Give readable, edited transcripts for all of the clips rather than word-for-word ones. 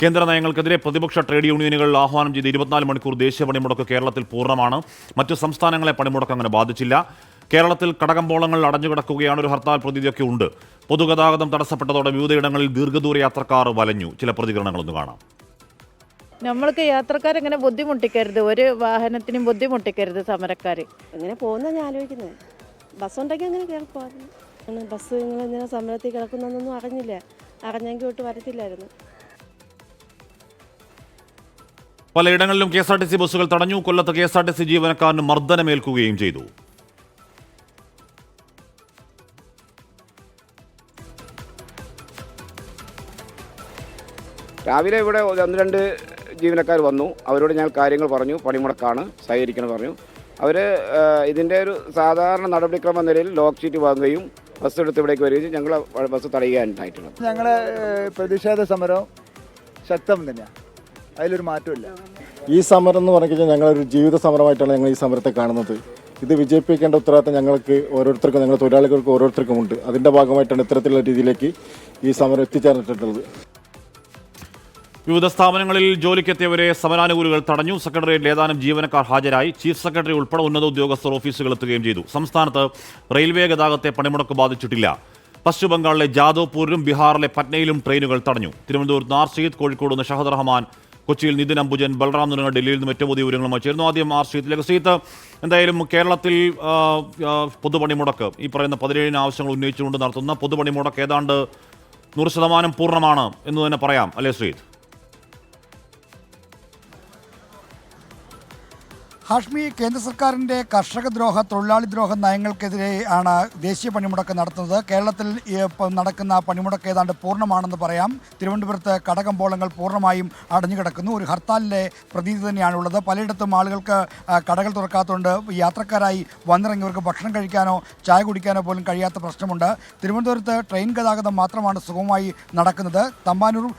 കേന്ദ്ര നയങ്ങൾക്കെതിരെ പ്രതിപക്ഷ ട്രേഡ് യൂണിയനുകൾ ആഹ്വാനം ചെയ്ത് 24 മണിക്കൂർ ദേശീയ പണിമുടക്ക് കേരളത്തിൽ പൂർണ്ണമാണ്. മറ്റു സംസ്ഥാനങ്ങളെ പണിമുടക്ക് അങ്ങനെ ബാധിച്ചില്ല. കേരളത്തിൽ കടകമ്പോളങ്ങൾ അടഞ്ഞുകിടക്കുകയാണ്. ഒരു ഹർത്താൽ പ്രതീതിയൊക്കെ ഉണ്ട്. പൊതുഗതാഗതം തടസ്സപ്പെട്ടതോടെ വിവിധയിടങ്ങളിൽ ദീർഘദൂര യാത്രക്കാർ വലഞ്ഞു. ചില പ്രതികരണങ്ങളൊന്ന് കാണാം. നമ്മൾക്ക് യാത്രക്കാരെങ്ങനെ ബുദ്ധിമുട്ടിക്കരുത്, ഒരു വാഹനത്തിനും ബുദ്ധിമുട്ടിക്കരുത് സമരക്കാർ. അങ്ങനെ പോകുന്ന ഞാൻ ആലോചിക്കുന്നത്. ബസ്സുണ്ടെങ്കിൽ അങ്ങനെ കേൾക്കുമായിരുന്നു. ബസ് ഇങ്ങനെ സമരത്തിൽ കിടക്കുന്നൊന്നും അറിഞ്ഞില്ല. അറിഞ്ഞെങ്കിൽ ഒട്ട് വരത്തില്ലായിരുന്നു. പലയിടങ്ങളിലും KSRTC ബസ്സുകൾ തടഞ്ഞു. കൊല്ലത്ത് KSRTC ജീവനക്കാരന് മർദ്ദനമേൽക്കുകയും ചെയ്തു. രാവിലെ ഇവിടെ 1-2 ജീവനക്കാർ വന്നു. അവരോട് ഞാൻ കാര്യങ്ങൾ പറഞ്ഞു. പണിമുടക്കാണ്, സഹകരിക്കണം പറഞ്ഞു. അവർ ഇതിൻ്റെ ഒരു സാധാരണ നടപടിക്രമ നിലയിൽ ലോക്ക് ഷീറ്റ് വാങ്ങുകയും ബസ് എടുത്ത് ഇവിടേക്ക് വരികയും ഞങ്ങൾ ബസ് തടയാനായിട്ടുള്ളത്. ഞങ്ങളുടെ പ്രതിഷേധ സമരം ശക്തം തന്നെയാണ്, അതിലൊരു മാറ്റമില്ല. ഈ സമരം എന്ന് പറഞ്ഞു കഴിഞ്ഞാൽ ഞങ്ങളൊരു ജീവിത സമരമായിട്ടാണ് ഞങ്ങൾ ഈ സമരത്തെ കാണുന്നത്. ഇത് വിജയിപ്പിക്കേണ്ട ഉത്തരവാദിത്തം ഞങ്ങൾക്ക് ഓരോരുത്തർക്കും, ഞങ്ങളുടെ തൊഴിലാളികൾക്ക് ഓരോരുത്തർക്കും ഉണ്ട്. അതിൻ്റെ ഭാഗമായിട്ടാണ് ഇത്തരത്തിലുള്ള രീതിയിലേക്ക് ഈ സമരം എത്തിച്ചേർന്നിട്ടുള്ളത്. വിവിധ സ്ഥാപനങ്ങളിൽ ജോലിക്കെത്തിയവരെ സമരാനുകൂലികൾ തടഞ്ഞു. സെക്രട്ടേറിയറ്റിൽ ഏതാനും ജീവനക്കാർ ഹാജരായി. ചീഫ് സെക്രട്ടറി ഉൾപ്പെടെ ഉന്നത ഉദ്യോഗസ്ഥർ ഓഫീസുകൾ എത്തുകയും ചെയ്തു. സംസ്ഥാനത്ത് റെയിൽവേ ഗതാഗതത്തെ പണിമുടക്ക് ബാധിച്ചിട്ടില്ല. പശ്ചിമ ബംഗാളിലെ ജാദവ്പൂരിലും ബീഹാറിലെ പട്നയിലും ട്രെയിനുകൾ തടഞ്ഞു. തിരുവനന്തപുരത്ത് ഷഹീദ്, കോഴിക്കോട് നിന്ന് ഷഹദ് റഹ്മാൻ, കൊച്ചിയിൽ നിതിൻ അംബുജൻ, ബൽറാം നുരങ്ങ ഡൽഹിയിൽ നിന്നും ഏറ്റവും പുതിയ വിവരങ്ങളുമായി ചേരുന്നു. ആദ്യം ഷഹീദിലേക്ക്. ഷഹീദ്, എന്തായാലും കേരളത്തിൽ പൊതുപണിമുടക്ക് ഈ പറയുന്ന 17 ആവശ്യങ്ങൾ ഉന്നയിച്ചുകൊണ്ട് നടത്തുന്ന പൊതുപണിമുടക്ക് ഏതാണ്ട് 100% പൂർണ്ണമാണ് എന്ന് തന്നെ പറയാം, അല്ലേ ഷഹീദ്? ഹാഷ്മി, കേന്ദ്ര സർക്കാരിൻ്റെ കർഷകദ്രോഹ തൊഴിലാളിദ്രോഹ നയങ്ങൾക്കെതിരെ ആണ് ദേശീയ പണിമുടക്ക് നടത്തുന്നത്. കേരളത്തിൽ നടക്കുന്ന പണിമുടക്ക് ഏതാണ്ട് പൂർണ്ണമാണെന്ന് പറയാം. തിരുവനന്തപുരത്ത് കടകമ്പോളങ്ങൾ പൂർണ്ണമായും അടഞ്ഞുകിടക്കുന്നു. ഒരു ഹർത്താലിൻ്റെ പ്രതീതി തന്നെയാണുള്ളത്. പലയിടത്തും ആളുകൾക്ക് കടകൾ തുറക്കാത്തതുകൊണ്ട് യാത്രക്കാരായി വന്നിറങ്ങിയവർക്ക് ഭക്ഷണം കഴിക്കാനോ ചായ കുടിക്കാനോ പോലും കഴിയാത്ത പ്രശ്നമുണ്ട്. തിരുവനന്തപുരത്ത് ട്രെയിൻ ഗതാഗതം മാത്രമാണ് സുഗമമായി നടക്കുന്നത്. തമ്പാനൂർ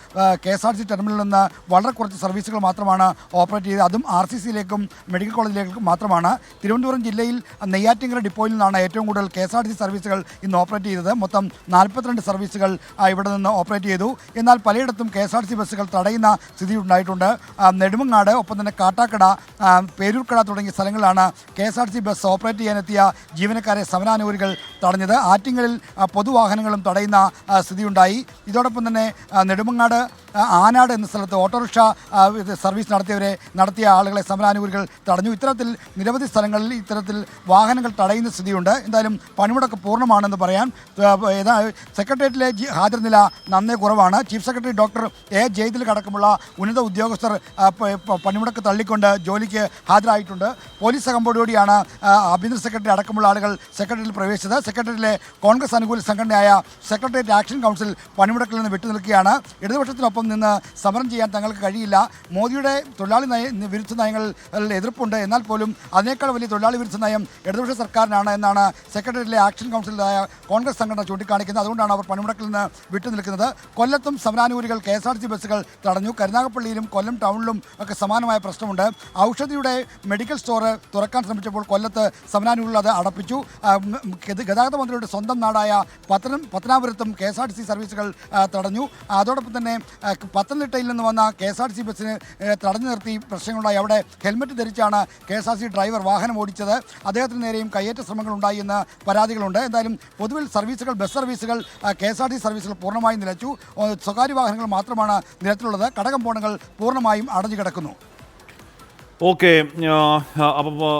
KSRTC ടെർമിനലിൽ നിന്ന് വളരെ കുറച്ച് സർവീസുകൾ മാത്രമാണ് ഓപ്പറേറ്റ് ചെയ്തത്. അതും RCCയിലേക്കും മെഡിക്കൽ കോളേജിലേക്ക് മാത്രമാണ്. തിരുവനന്തപുരം ജില്ലയിൽ നെയ്യാറ്റിൻകര ഡിപ്പോയിൽ നിന്നാണ് ഏറ്റവും കൂടുതൽ KSRTC സർവീസുകൾ ഇന്ന് ഓപ്പറേറ്റ് ചെയ്തത്. മൊത്തം 42 സർവീസുകൾ ഇവിടെ നിന്ന് ഓപ്പറേറ്റ് ചെയ്തു. എന്നാൽ പലയിടത്തും KSRTC ബസ്സുകൾ തടയുന്ന സ്ഥിതി ഉണ്ടായിട്ടുണ്ട്. നെടുമങ്ങാട്, ഒപ്പം തന്നെ കാട്ടാക്കട, പേരൂർക്കട തുടങ്ങിയ സ്ഥലങ്ങളിലാണ് KSRTC ബസ് ഓപ്പറേറ്റ് ചെയ്യാനെത്തിയ ജീവനക്കാരെ സമരാനുകൂലികൾ തടഞ്ഞത്. ആറ്റിങ്ങലിൽ പൊതുവാഹനങ്ങളും തടയുന്ന സ്ഥിതിയുണ്ടായി. ഇതോടൊപ്പം തന്നെ നെടുമങ്ങാട്, ആനാട് എന്ന സ്ഥലത്ത് ഓട്ടോറിക്ഷ സർവീസ് നടത്തിയ ആളുകളെ സമരാനുകൂലികൾ തടഞ്ഞു. ഇത്തരത്തിൽ നിരവധി സ്ഥലങ്ങളിൽ ഇത്തരത്തിൽ വാഹനങ്ങൾ തടയുന്ന സ്ഥിതിയുണ്ട്. എന്തായാലും പണിമുടക്ക് പൂർണ്ണമാണെന്ന് പറയാൻ. സെക്രട്ടേറിയറ്റിലെ ഹാജർനില നന്നേ കുറവാണ്. Chief secretary doctor A. ജയ്തിൽ അടക്കമുള്ള ഉന്നത ഉദ്യോഗസ്ഥർ പണിമുടക്ക് തള്ളിക്കൊണ്ട് ജോലിക്ക് ഹാജരായിട്ടുണ്ട്. പോലീസ് അകമ്പോടുകൂടിയാണ് ആഭ്യന്തര സെക്രട്ടറി അടക്കമുള്ള ആളുകൾ സെക്രട്ടറിയിൽ പ്രവേശിച്ചത്. സെക്രട്ടറിയിലെ കോൺഗ്രസ് അനുകൂല സംഘടനയായ സെക്രട്ടേറിയറ്റ് ആക്ഷൻ കൗൺസിൽ പണിമുടക്കിൽ നിന്ന് വിട്ടുനിൽക്കുകയാണ്. ഇടതുപക്ഷത്തിനൊപ്പം നിന്ന് സമരം ചെയ്യാൻ തങ്ങൾക്ക് കഴിയില്ല. മോദിയുടെ തൊഴിലാളി വിരുദ്ധ നയങ്ങളിൽ എതിർപ്പുണ്ട്, എന്നാൽ പോലും അതിനേക്കാൾ വലിയ തൊഴിലാളി വിരുദ്ധ നയം ഇടതുപക്ഷ സർക്കാരിനാണ് എന്നാണ് സെക്രട്ടറിയിലെ ആക്ഷൻ കൗൺസിലായ കോൺഗ്രസ് സംഘടന ചൂണ്ടിക്കാണിക്കുന്നത്. അതുകൊണ്ടാണ് അവർ പണിമുടക്കിൽ നിന്ന് വിട്ടുനിൽക്കുന്നത്. കൊല്ലത്തും സമരാനുകൂലികൾ KSRTC ബസ്സുകൾ തടഞ്ഞു. കരുനാഗപ്പള്ളിയിലും കൊല്ലം ടൗണിലും ഒക്കെ സമാനമായ പ്രശ്നമുണ്ട്. ഔഷധിയുടെ മെഡിക്കൽ സ്റ്റോർ തുറക്കാൻ ശ്രമിച്ചപ്പോൾ കൊല്ലത്ത് സമരാനുകൂലികൾ അത് അടപ്പിച്ചു. ഗതാഗത മന്ത്രിയുടെ സ്വന്തം നാടായ പത്തനാപുരത്തും KSRTC സർവീസുകൾ തടഞ്ഞു. അതോടൊപ്പം തന്നെ പത്തനംതിട്ടയിൽ നിന്ന് വന്ന KSRTC ബസ്സിന് തടഞ്ഞു നിർത്തി പ്രശ്നങ്ങളുണ്ടായി. അവിടെ ഹെൽമറ്റ് ധരിച്ചാണ് KSRTC ഡ്രൈവർ വാഹനം ഓടിച്ചത്. അദ്ദേഹത്തിന് നേരെയും കയ്യേറ്റ ശ്രമങ്ങൾ ഉണ്ടായി എന്ന് പരാതികളുണ്ട്. എന്തായാലും പൊതുവിൽ ബസ് സർവീസുകൾ KSRTC സർവീസുകൾ പൂർണ്ണമായും നിലച്ചു. സ്വകാര്യ വാഹനങ്ങൾ മാത്രമാണ് നിരത്തിലുള്ളത്. കടകമ്പോളങ്ങൾ പൂർണ്ണമായും അടഞ്ഞു കിടക്കുന്നു. ഓക്കെ, അപ്പോൾ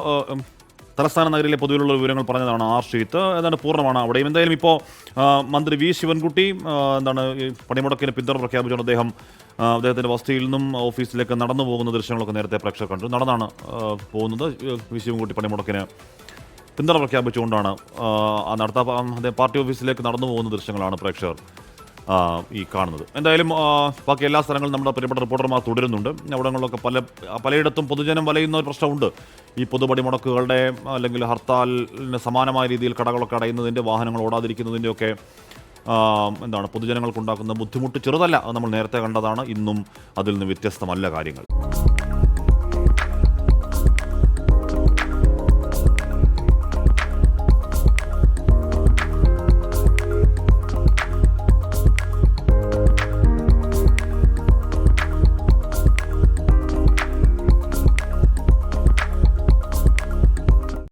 തലസ്ഥാന നഗരിലെ പൊതുവിലുള്ള വിവരങ്ങൾ പറഞ്ഞതാണ് ഷഹീദ്. ഏതാണ്ട് പൂർണ്ണമാണ് അവിടെയും. എന്തായാലും ഇപ്പോൾ മന്ത്രി V. ശിവൻകുട്ടി ഈ പണിമുടക്കിന് പിന്തുണ പ്രഖ്യാപിച്ചുകൊണ്ട് അദ്ദേഹത്തിൻ്റെ വസതിയിൽ നിന്നും ഓഫീസിലേക്ക് നടന്നു പോകുന്ന ദൃശ്യങ്ങളൊക്കെ നേരത്തെ പ്രേക്ഷകർ കണ്ടു. നടന്നാണ് പോകുന്നത്. V. ശിവൻകുട്ടി പണിമുടക്കിന് പിന്തുണ പ്രഖ്യാപിച്ചുകൊണ്ടാണ് അദ്ദേഹം പാർട്ടി ഓഫീസിലേക്ക് നടന്നു പോകുന്ന ദൃശ്യങ്ങളാണ് പ്രേക്ഷകർ ഈ കാണുന്നത്. എന്തായാലും ബാക്കി എല്ലാ സ്ഥലങ്ങളും നമ്മുടെ പ്രിയപ്പെട്ട റിപ്പോർട്ടർമാർ തുടരുന്നുണ്ട്. അവിടങ്ങളിലൊക്കെ പലയിടത്തും പൊതുജനം വലയുന്ന ഒരു പ്രശ്നമുണ്ട്. ഈ പൊതുപണിമുടക്കുകളുടെ അല്ലെങ്കിൽ ഹർത്താലിന് സമാനമായ രീതിയിൽ കടകളൊക്കെ അടയുന്നതിൻ്റെ, വാഹനങ്ങൾ ഓടാതിരിക്കുന്നതിൻ്റെയൊക്കെ പൊതുജനങ്ങൾക്കുണ്ടാക്കുന്ന ബുദ്ധിമുട്ട് ചെറുതല്ല. അത് നമ്മൾ നേരത്തെ കണ്ടതാണ്. ഇന്നും അതിൽ നിന്ന് വ്യത്യസ്തമല്ല കാര്യങ്ങൾ.